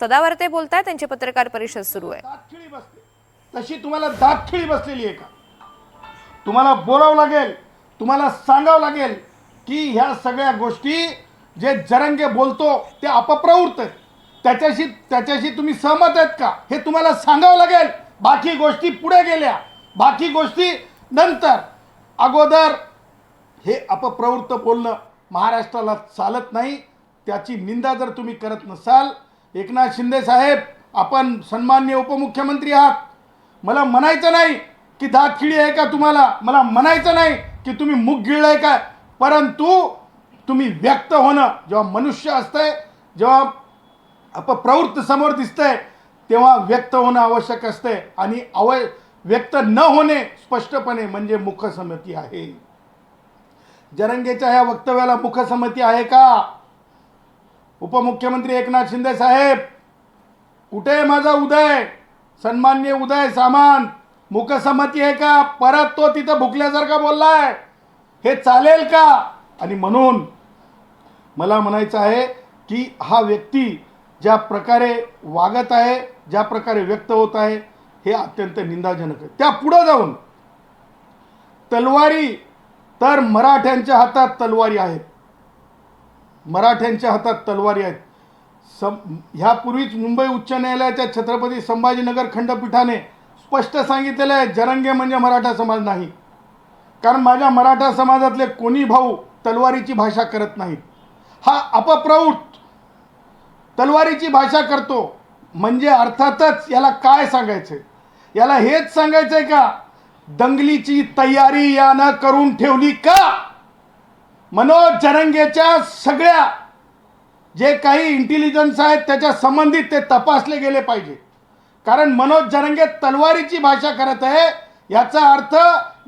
सदावर्ते बोलताय, त्यांची पत्रकार परिषद सुरू आहे. दातखिळी बसते तशी तुम्हाला दातखिळी बसलेली आहे का? तुम्हाला बोलावं लागेल, तुम्हाला सांगावं लागेल की ह्या सगळ्या गोष्टी जे जरंगे बोलतो ते अपप्रवृत्त आहेत. त्याच्याशी तुम्ही सहमत आहेत का हे तुम्हाला सांगावं लागेल. बाकी गोष्टी पुढे गेल्या, बाकी गोष्टी नंतर. अगोदर हे अपप्रवृत्त बोलणं महाराष्ट्राला चालत नाही. त्याची निंदा जर तुम्ही करत नसाल, एकनाथ शिंदे साहेब आपण सन्माननीय उपमुख्यमंत्री आहात. मला म्हणायचं नाही की दातखिळी आहे का तुम्हाला, मला म्हणायचं नाही की तुम्ही मुख गिळलंय का, परंतु तुम्ही व्यक्त होणं, जेव्हा मनुष्य असतंय, जेव्हा अपप्रवृत्त समोर दिसतंय तेव्हा व्यक्त होणं आवश्यक असतंय. आणि व्यक्त न होणे स्पष्टपणे म्हणजे मुखसंमती आहे. जरंगेच्या ह्या वक्तव्याला मुखसंमती आहे का? उपमुख्यमंत्री एकनाथ शिंदे साहेब, कुठे माझा उदय, सन्माननीय उदय सामंत, मुखसंमती आहे का? परत तो तिथं भुकल्यासारखा बोललाय, हे चालेल का? आणि म्हणून मला म्हणायचं आहे की हा व्यक्ती ज्या प्रकारे वागत आहे, ज्या प्रकारे व्यक्त होत आहे, हे अत्यंत निंदाजनक आहे. त्या पुढे जाऊन तलवारी, तर मराठ्यांच्या हातात तलवारी आहेत, मराठ्यांच्या हातात तलवारी आहेत. ह्यापूर्वीच मुंबई उच्च न्यायालयाच्या छत्रपती संभाजीनगर खंडपीठाने स्पष्ट सांगितलेलं आहे, जरंगे म्हणजे मराठा समाज नाही. कारण माझ्या मराठा समाजातले कोणी भाऊ तलवारीची भाषा करत नाहीत. हा अपप्रवृत्त तलवारीची भाषा करतो म्हणजे अर्थातच याला काय सांगायचंय? याला हेच सांगायचंय का दंगलीची तयारी यानं करून ठेवली का? मनोज जरंगेच्या सगळ्या जे काही इंटेलिजन्स आहेत त्याच्या संबंधित ते तपासले गेले पाहिजे. कारण मनोज जरंगे तलवारीची भाषा करत आहे याचा अर्थ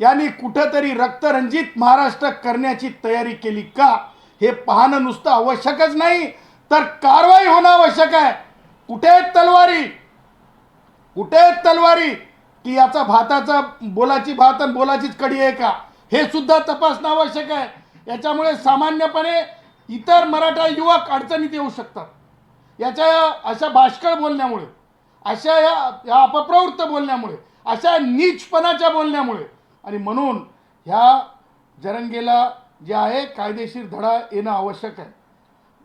यांनी कुठेतरी रक्तरंजित महाराष्ट्र करण्याची तयारी केली का हे पाहणं नुसतं आवश्यकच नाही, तर कारवाई होणं आवश्यक आहे. कुठे आहेत तलवारी, कुठे आहेत तलवारी? की याचा भाताचा बोलाची भात आणि बोलाचीच कडी आहे का, हे सुद्धा तपासणं आवश्यक आहे. याच्यामुळे सामान्यपणे इतर मराठा युवक अडचणीत येऊ शकतात. याच्या अशा भाष्कळ बोलण्यामुळे, अशा या अपप्रवृत्त बोलण्यामुळे, अशा नीचपणाच्या बोलण्यामुळे. आणि म्हणून ह्या जरंगेला जे आहे कायदेशीर धडा येणं आवश्यक आहे.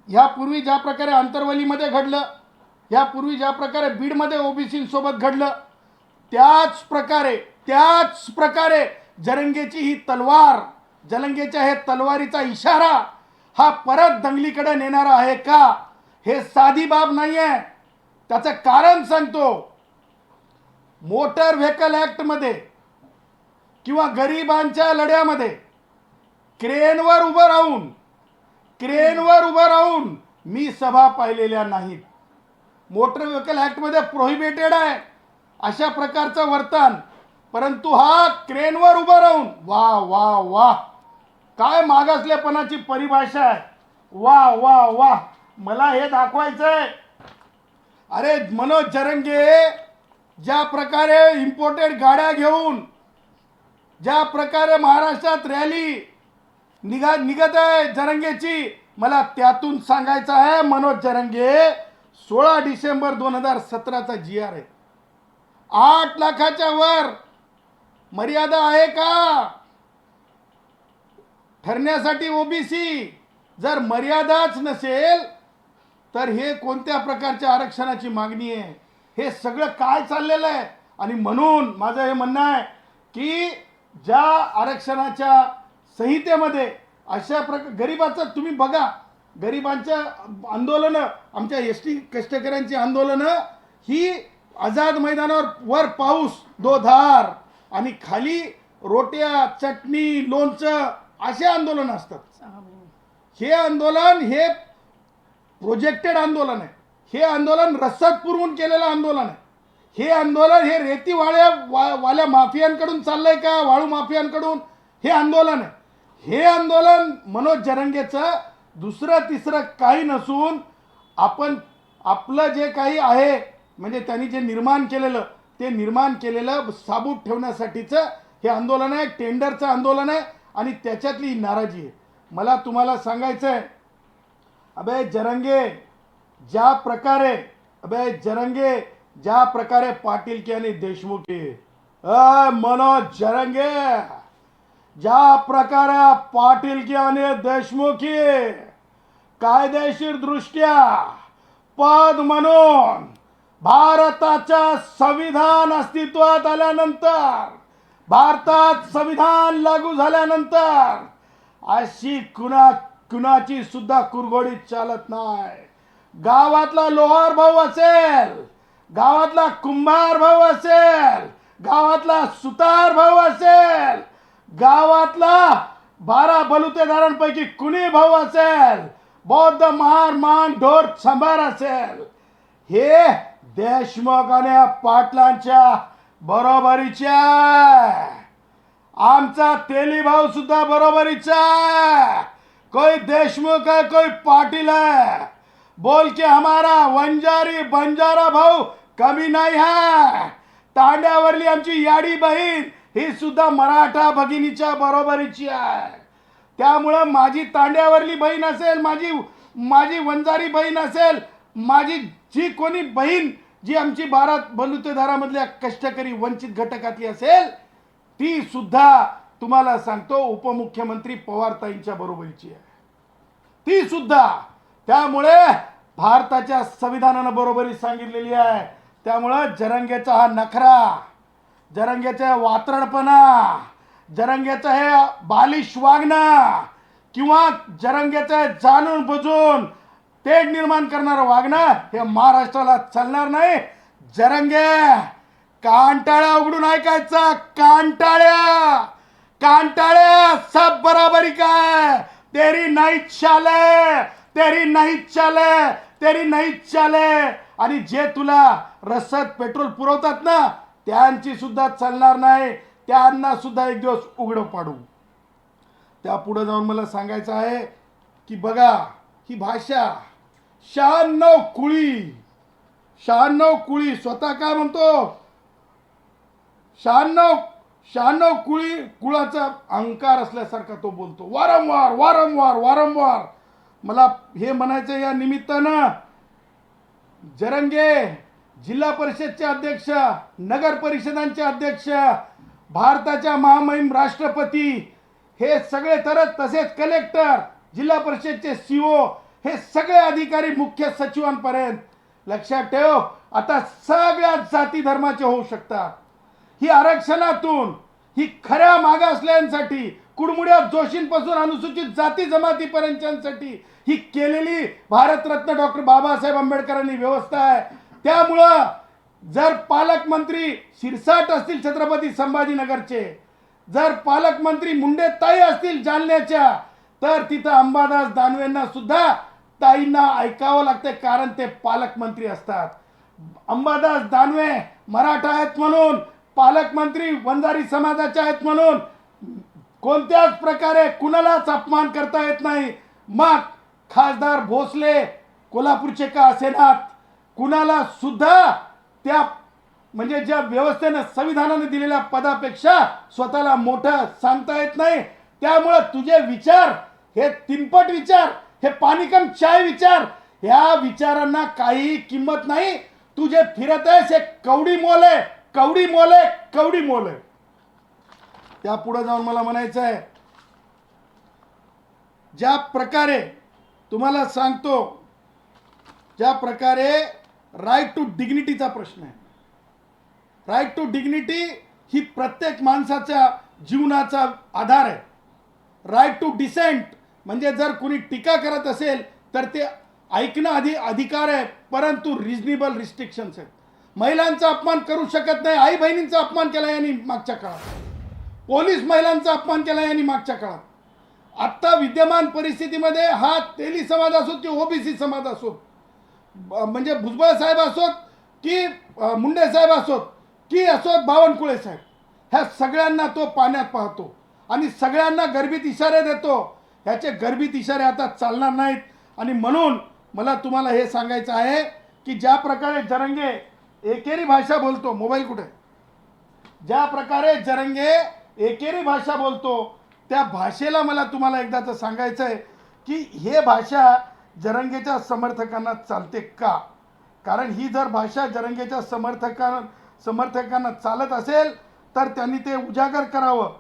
ह्यापूर्वी ज्या प्रकारे आंतरवलीमध्ये घडलं, ह्यापूर्वी ज्या प्रकारे बीडमध्ये ओबीसींसोबत घडलं, त्याच प्रकारे जरंगेची ही तलवार, जरंगेच्या हे तलवारीचा इशारा हा परत दंगलीकडे नेणारा आहे का? हे साधी बाब नाही आहे. त्याचं कारण सांगतो. मोटर व्हेकल ॲक्टमध्ये किंवा गरिबांच्या लढ्यामध्ये क्रेनवर उभं राहून मी सभा पाहिलेल्या नाहीत. मोटर व्हेकल ॲक्टमध्ये प्रोहिबिटेड आहे अशा प्रकारचं वर्तन, परंतु हा क्रेनवर उभं राहून, वा वा वा, काय मागासलेपणाची परिभाषा आहे. वा वा वा, मला हे दाखवायचंय. अरे मनोज जरंगे ज्या प्रकारे इम्पोर्टेड गाड्या घेऊन ज्या प्रकारे महाराष्ट्रात रॅली निघत आहे जरंगेची, मला त्यातून सांगायचं आहे, मनोज जरंगे 16 डिसेंबर 2017चा GR आहे. 8 लाखाच्या वर मर्यादा आहे का ठरण्यासाठी ओबीसी? जर मर्यादाच नसेल तर हे कोणत्या प्रकारच्या आरक्षणाची मागणी आहे? हे सगळं काय चाललेलं आहे? आणि म्हणून माझं हे म्हणणं आहे की ज्या आरक्षणाच्या संहितेमध्ये अशा गरिबाचं तुम्ही बघा, गरिबांच्या आंदोलनं, आमच्या ST कष्टकऱ्यांची आंदोलनं ही आझाद मैदानावर वर पाऊस धोधार आणि खाली रोट्या, चटणी, लोणचं असे आंदोलन असतात. हे आंदोलन हे प्रोजेक्टेड आंदोलन आहे. हे आंदोलन रसद पुरवून केलेलं आंदोलन आहे. हे आंदोलन हे रेती वाल्या माफियांकडून चाललंय का, वाळू माफियांकडून हे आंदोलन आहे. हे आंदोलन मनोज जरंगेचं दुसरं तिसरं काही नसून आपण आपलं जे काही आहे म्हणजे त्यांनी जे निर्माण केलेलं साबूत ठेवण्यासाठीचं हे आंदोलन आहे. टेंडरचं आंदोलन आहे आणि त्याच्यातली नाराजी आहे. मला तुम्हाला सांगायचं आहे, अबे जरंगे, ज्या प्रकारे अबे जरंगे, ज्या प्रकारे पाटील की आणि देशमुखी, अय मनोज जरंगे, ज्या प्रकारे पाटील की आणि देशमुखी कायदेशीर दृष्ट्या पद म्हणून भारताच्या संविधान अस्तित्वात आल्यानंतर, भारतात संविधान लागू झाल्यानंतर अशी कुणाची सुद्धा कुरघोडी चालत नाही. गावातला लोहार भाऊ असेल, गावातला कुंभार भाऊ असेल, गावातला सुतार भाऊ असेल, गावातला 12 बलुतेदारांपैकी कुणी भाऊ असेल, बौद्ध महार मान ढोर सांभार असेल, हे देशमुख आणि पाटलांच्या बरोबरीचे आहे. आमचा तेली भाऊ सुद्धा बरोबरीचा है. कोई देशमुख है, कोई पाटिल है, बोल के हमारा वंजारी बंजारा भाऊ कमी नहीं है. तांड्यावरली आमची याडी बहीण ही सुद्धा मराठा भगिनीच्या बरोबरीची आहे. त्यामुळे माझी तांड्यावरली बहीण असेल, माझी वंजारी बहीण असेल, माझी जी कोणी बहीण जी आमची 12 बलुतेदारामधल्या कष्टकरी वंचित घटकातली असेल, ती सुद्धा तुम्हाला सांगतो उपमुख्यमंत्री पवारताईंच्या बरोबरीची आहे, ती सुद्धा. त्यामुळे भारताच्या संविधानानं बरोबरी सांगितलेली आहे. त्यामुळे जरंगेचा हा नखरा, जरंगेचा वात्रडपणा, जरंगेचं हे बालिश वागणं किंवा जरंगेचं जाणून बुजून तेढ निर्माण करणारं वागणं हे महाराष्ट्राला चालणार नाही. जरंगे, कांटाळ्या उघडून ऐकायचा, कांटाळ्या कांटाळ्या सब बराबरी काय, तेरी नहीं चाले, तेरी नहीं चाले, तेरी नहीं चाले. आणि जे तुला रसद पेट्रोल पुरवतात ना, त्यांची सुद्धा चालणार नाही. त्यांना सुद्धा एक दिवस उघड पाडू. त्या पुढे जाऊन मला सांगायचं आहे की बघा ही भाषा 96 कुळी, 96 कुळी, स्वतः काय म्हणतो 96 कुळाचा अहंकार असल्यासारखा तो बोलतो वारंवार वारंवार वारंवार. मला हे म्हणायचं या निमित्तानं, जरंगे जिल्हा परिषदचे अध्यक्ष, नगर परिषदांचे अध्यक्ष, भारताच्या महामहिम राष्ट्रपती, हे सगळे तसेच कलेक्टर, जिल्हा परिषदचे सीओ, हे सगळे अधिकारी मुख्य सचिवांपर्यंत लक्षात ठेव, आता सगळ्या जाती धर्माचे होऊ शकतात. ही आरक्षणातून ही खऱ्या मागासलेल्यांसाठी, कुडमुड्या जोशींपासून अनुसूचित जाती जमातीपर्यंतसाठी ही केलेली भारतरत्न डॉक्टर बाबासाहेब आंबेडकरांनी व्यवस्था आहे. त्यामुळं जर पालकमंत्री शिरसाट असतील छत्रपती संभाजीनगरचे, जर पालकमंत्री मुंडेताई असतील जालन्याच्या, तर तिथं अंबादास दानवेंना सुद्धा ताईंना ऐकावं लागतं, कारण ते पालकमंत्री असतात. अंबादास दानवे मराठा आहेत म्हणून, पालकमंत्री वंजारी समाजाचे आहेत म्हणून कोणत्याच प्रकारे कुणालाच अपमान करता येत नाही. मग खासदार भोसले कोल्हापूरचे का असेनात, कुणाला सुद्धा त्या म्हणजे ज्या व्यवस्थेने संविधानाने दिलेल्या पदापेक्षा स्वतःला मोठं सांगता येत नाही. त्यामुळे तुझे विचार हे तिनपट विचार, हे पानिकम चाय विचार, ह्या विचारांना काही किंमत नाही. तुझे फिरत आहेस हे कवडी मोले, कवडी मोले, कवडी मोले. त्या पुढे जाऊन मला म्हणायचं आहे, ज्या प्रकारे तुम्हाला सांगतो, ज्या प्रकारे राईट टू डिग्निटीचा प्रश्न आहे, राईट टू डिग्निटी ही प्रत्येक माणसाच्या जीवनाचा आधार आहे. राईट टू डिसेंट म्हणजे जर कुणी टीका करत असेल तर ते ऐकणं अधिकार आहे, परंतु रिजनेबल रिस्ट्रिक्शन्स आहेत. महिलांचा अपमान करू शकत नाही. आई बहिणींचा अपमान केला यांनी मागच्या काळात, पोलीस महिलांचा अपमान केला यांनी मागच्या काळात. आत्ता विद्यमान परिस्थितीमध्ये हा तेली समाज असोत की ओबीसी समाज असोत, म्हणजे भुजबळ साहेब असोत की मुंडे साहेब असोत की असोत बावनकुळे साहेब, ह्या सगळ्यांना तो पाण्यात पाहतो आणि सगळ्यांना गर्भित इशारे देतो. ह्याचे गर्भित इशारे आता चालणार नाहीत. आणि म्हणून मला तुम्हाला हे सांगायचं आहे की ज्या प्रकारे जरंगे एकेरी भाषा बोलतो, मोबाईल कुठे, ज्या प्रकारे जरंगे एकेरी भाषा बोलतो, त्या भाषेला मला तुम्हाला एकदाचं सांगायचं आहे की हे भाषा जरंगेच्या समर्थकांना चालते का. कारण ही जर भाषा जरंगेच्या समर्थकांना चालत असेल तर त्यांनी ते उजागर करावं.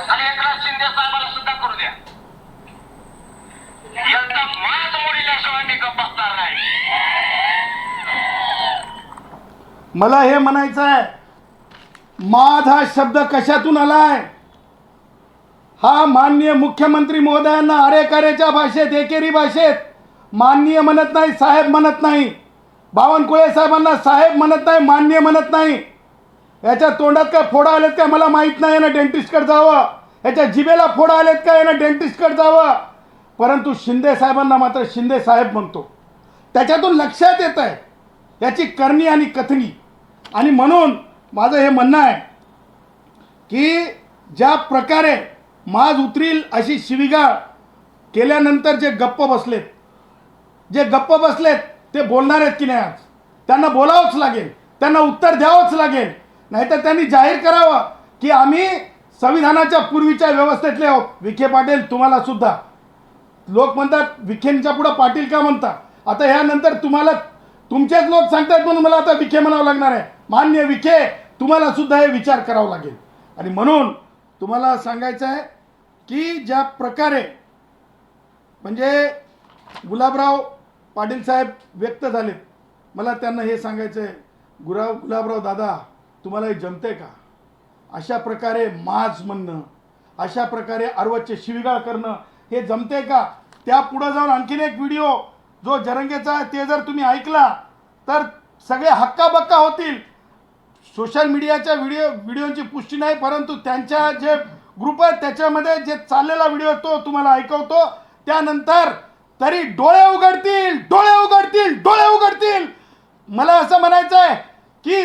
आणि एकनाथ शिंदे साहेबांना सुद्धा करू द्या. यांचा माज मोडल्याशिवाय मी गप्प बसणार नाही. मला हे म्हणायचं आहे, माध हा शब्द कशातून आलाय? हा माननीय मुख्यमंत्री महोदयांना अरेकरेच्या भाषेत, एकेरी भाषेत माननीय म्हणत नाही, साहेब म्हणत नाही. बावनकुळे साहेबांना साहेब म्हणत नाही, माननीय म्हणत नाही. याच्या तोंडात काय फोडा आलेत काय मला माहीत नाही, ना डेंटिस्टकडे जावं. याच्या जिभेला फोडा आलेत काय, ना डेंटिस्टकडे जावं. परंतु शिंदे साहेबांना मात्र शिंदे साहेब म्हणतो. त्याच्यातून लक्षात येत आहे याची करणी आणि कथनी. आणि म्हणून माझं हे म्हणणं आहे की ज्या प्रकारे माज उतरील अशी शिवीगाळ केल्यानंतर जे गप्प बसलेत ते बोलणार आहेत की नाही? आज त्यांना बोलावंच लागेल, त्यांना उत्तर द्यावंच लागेल. नाहीतर त्यांनी जाहीर करावं की आम्ही संविधानाच्या पूर्वीच्या व्यवस्थेतले आहोत. विखे पाटील तुम्हाला सुद्धा लोक म्हणतात विखेंच्या पुढं पाटील का म्हणता? आता ह्यानंतर तुम्हाला तुमचेच लोक सांगतात म्हणून मला आता विखे म्हणावं लागणार आहे. मान्य विखे, तुम्हाला सुद्धा हे विचार करावा लागेल. आणि म्हणून तुम्हाला सांगायचं आहे की ज्या प्रकारे म्हणजे गुलाबराव पाटील साहेब व्यक्त झालेत, मला त्यांना हे सांगायचं आहे, गुलाबराव दादा तुम्हाला हे जमते का? अशा प्रकारे माज म्हणणं, अशा प्रकारे अर्वच्चे शिवीगाळ करणं हे जमते का? त्या पुढे जाऊन आणखीन एक व्हिडिओ जो जरंगेचा ते जर तुम्ही ऐकला तर सगळे हक्काबक्का होतील. सोशल मीडियाच्या व्हिडिओची पुष्टी नाही, परंतु त्यांच्या जे ग्रुप आहेत त्याच्यामध्ये जे चाललेला व्हिडिओ तो तुम्हाला ऐकवतो. त्यानंतर तरी डोळे उघडतील, डोळे उघडतील, डोळे उघडतील. मला असं म्हणायचं आहे की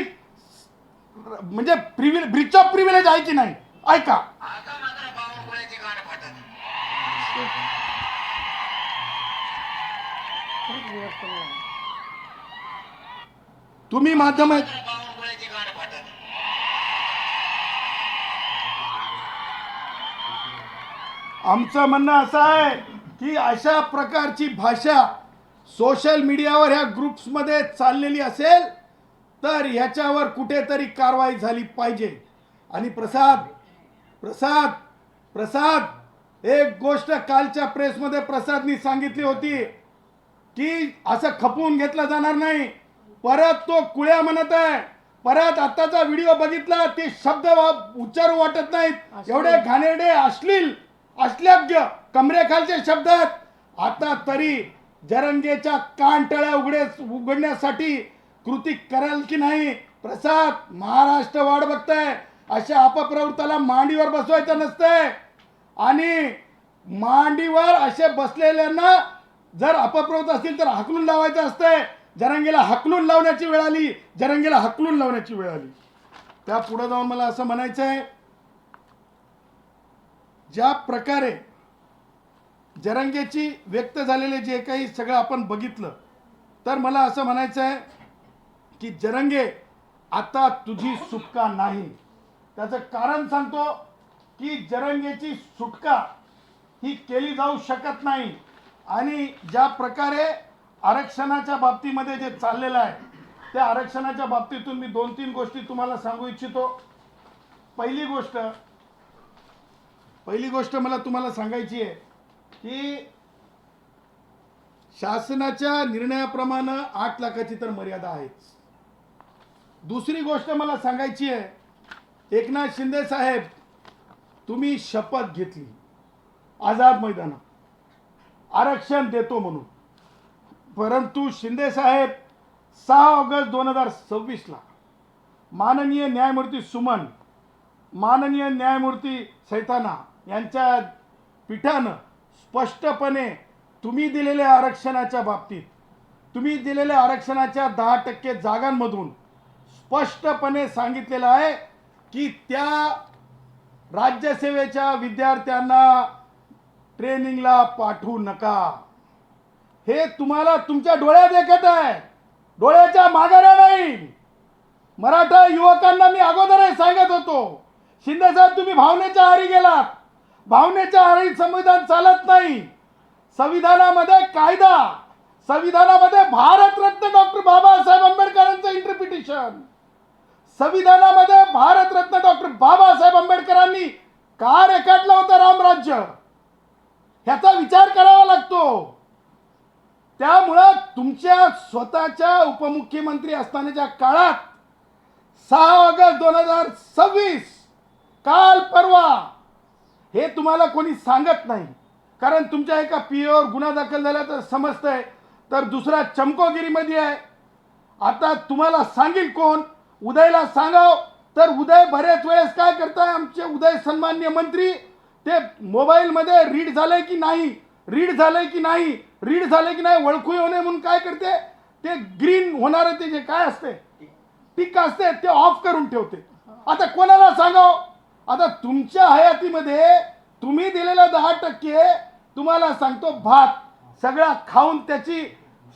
म्हणजे ब्रीच ऑफ प्रिव्हिलेज आहे की नाही? ऐका. आता मात्र बावनकुळेची गाठ फाटत. तुम्ही माध्यम आहेत, बावनकुळेची गाठ फाटत. आमचं म्हणणं असं आहे की अशा प्रकारची भाषा सोशल मीडियावर ह्या ग्रुप्समध्ये चाललेली असेल तर ह्याच्यावर कुठेतरी कारवाई झाली पाहिजे. आणि प्रसाद एक गोष्ट कालच्या प्रेसमध्ये प्रसादनी सांगितली होती की असं खपवून घेतलं जाणार नाही. परत तो कुळ्या म्हणत आहे. परत आताचा व्हिडिओ बघितला, ते शब्द उच्चारू वाटत नाहीत, एवढे घाणेरडे अश्लील कमरेखालचे शब्द आहेत. आता तरी जरंगेच्या कानटळ्या उघडण्यासाठी कृती कराल की नाही? प्रसाद, महाराष्ट्र वाट बघताय. अशा अपप्रवृत्ताला मांडीवर बसवायचं नसतंय. आणि मांडीवर असे बसलेल्यांना जर अपप्रवृत्त असतील तर हाकलून लावायचं असतंय. जरंगेला हाकलून लावण्याची वेळ आली, जरंगेला हाकलून लावण्याची वेळ आली. त्या पुढे जाऊन मला असं म्हणायचं आहे, ज्या प्रकारे जरंगेची व्यक्त झालेले जे काही सगळं आपण बघितलं, तर मला असं म्हणायचं आहे की जरंगे आता तुझी सुटका नाही. त्याचं कारण सांगतो की जरंगेची सुटका ही केली जाऊ शकत नाही. आणि ज्या प्रकारे आरक्षणाच्या बाबतीमध्ये जे चाललेलं आहे, त्या आरक्षणाच्या बाबतीतून मी 2-3 गोष्टी तुम्हाला सांगू इच्छितो. पहिली गोष्ट मला तुम्हाला सांगायची आहे की शासनाच्या निर्णयाप्रमाणे 8 लाखाची तर मर्यादा आहेच. दुसरी गोष्ट मला सांगायची आहे, एकनाथ शिंदे साहेब तुम्ही शपथ घेतली आझाद मैदानात आरक्षण देतो म्हणून, परंतु शिंदे साहेब 6 ऑगस्ट 2026 माननीय न्यायमूर्ती सुमन, माननीय न्यायमूर्ती सैताना यांच्या पीठानं स्पष्टपणे तुम्ही दिलेल्या आरक्षणाच्या बाबतीत, तुम्ही दिलेल्या आरक्षणाच्या 10% जागांमधून स्पष्टपणे सांगितलेलं आहे की त्या राज्यसेवेच्या विद्यार्थ्यांना ट्रेनिंगला पाठवू नका. हे तुम्हाला तुमच्या डोळ्यात देखत आहे, डोळ्याच्या मागाऱ्या नाही. मराठा युवकांना मी अगोदरही सांगत होतो, शिंदे साहेब तुम्ही भावनेच्या आहारी गेलात. भावनेच्या आहारी संविधान चालत नाही. संविधानामध्ये कायदा, संविधानामध्ये भारतरत्न डॉक्टर बाबासाहेब आंबेडकरांचं इंटरप्रिटेशन, संविधानामध्ये भारतरत्न डॉक्टर बाबासाहेब आंबेडकरांनी का रेखाटलं होतं रामराज्य, ह्याचा विचार करावा लागतो. त्यामुळं तुमच्या स्वतःच्या उपमुख्यमंत्री असतानाच्या काळात 6 ऑगस्ट 2026 काल परवा हे तुम्हाला कोणी सांगत नाही, कारण तुमच्या एका पीओवर गुन्हा दाखल झाल्याचं समजतंय, तर दुसरा चमकोगिरीमध्ये आहे. आता तुम्हाला सांगेल कोण, उदयला सांगाव, तर उदय बरेच वेळेस काय करताय, आमचे उदय सन्मान्य मंत्री ते मोबाईलमध्ये रीड झालंय की नाही, रीड झालंय की नाही, रीड झालंय की नाही ओळखू येऊ नये म्हणून काय करते, ते ग्रीन होणारे ते जे काय असते टिक असते ते ऑफ करून ठेवते. आता कोणाला सांगाव, आता तुमच्या हयातीमध्ये तुम्ही दिलेला 10% तुम्हाला सांगतो भात सगळा खाऊन त्याची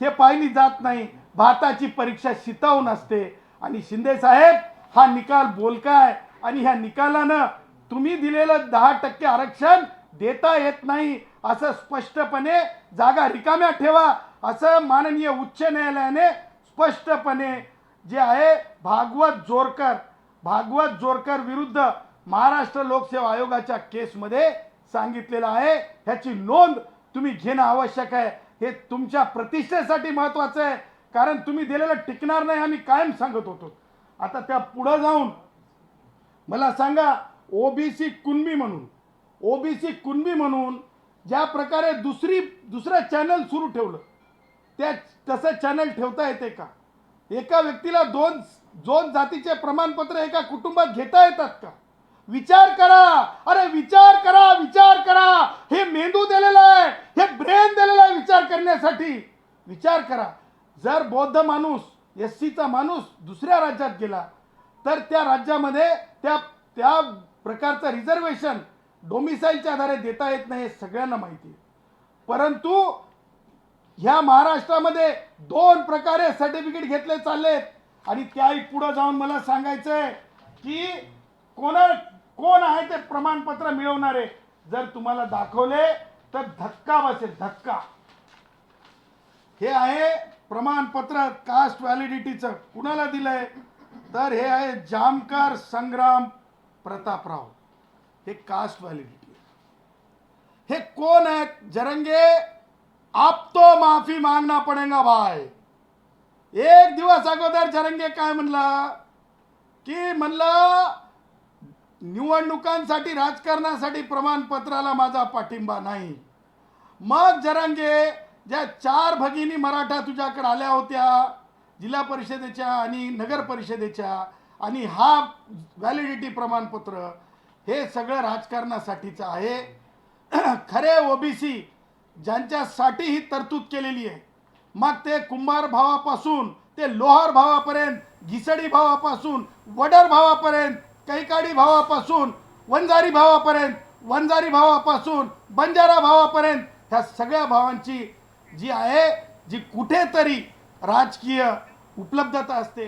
हे पाहिली जात नाही. भाताची परीक्षा शितावून असते. आणि शिंदे साहेब हा निकाल बोलकाय, आणि ह्या निकालानं तुम्ही दिलेलं 10% आरक्षण देता येत नाही असं स्पष्टपणे जागा रिकाम्या ठेवा असं माननीय उच्च न्यायालयाने स्पष्टपणे जे आहे भागवत जोरकर विरुद्ध महाराष्ट्र लोकसेवा आयोगाच्या केसमध्ये सांगितलेलं आहे. ह्याची नोंद तुम्ही घेणं आवश्यक आहे. हे तुमच्या प्रतिष्ठेसाठी महत्वाचं आहे, कारण तुम्ही दिलेलं टिकणार नाही आम्ही कायम सांगत होतो. आता त्या पुढे जाऊन मला सांगा, ओबीसी कुणबी म्हणून ज्या प्रकारे दुसरं चॅनल सुरू ठेवलं, त्या तसं चॅनल ठेवता येते का? एका व्यक्तीला दोन जातीचे प्रमाणपत्र एका कुटुंबात घेता येतात का? विचार करा, अरे विचार करा. हे मेंदू दिलेला आहे, हे ब्रेन दिलेला आहे विचार करण्यासाठी. विचार करा, जर बौद्ध माणूस एससीचा माणूस दुसऱ्या राज्यात गेला तर त्या राज्यामध्ये त्या प्रकारचं रिझर्वेशन डोमिसाईलच्या आधारे देता येत नाही, हे सगळ्यांना माहिती आहे. परंतु ह्या महाराष्ट्रामध्ये 2 प्रकारे सर्टिफिकेट घेतले चाललेत. आणि त्याही पुढे जाऊन मला सांगायचंय की कोण आहे ते प्रमाणपत्र मिळवणारे, जर तुम्हाला दाखवले तर धक्का बसेल, धक्का. हे आहे प्रमाणपत्र कास्ट व्हॅलिडिटीचं. कुणाला दिलंय, तर हे आहे जामकर संग्राम प्रतापराव, हे कास्ट व्हॅलिडिटी. हे कोण आहेत? जरंगे, आप तो माफी मांगना पडेगा भाई. एक दिवस अगोदर जरंगे काय म्हणला की निवडणुकांसाठी राजकारणासाठी प्रमाणपत्राला माझा पाठिंबा नाही. मग जरंगे ज्या 4 भगिनी मराठा तुझ्याकडे आल्या होत्या जिल्हा परिषदेच्या आणि नगर परिषदेच्या, आणि हा व्हॅलिडिटी प्रमाणपत्र हे सगळं राजकारणासाठीचं आहे. खरे ओबीसी ज्यांच्यासाठी ही तरतूद केलेली आहे, मग ते कुंभार भावापासून ते लोहार भावापर्यंत, घिसडी भावापासून वडर भावापर्यंत, कैकाडी भावापासून वंजारी भावापासून बंजारा भावापर्यंत, ह्या सगळ्या भावांची जी आहे, जी कुठेतरी राजकीय उपलब्धता असते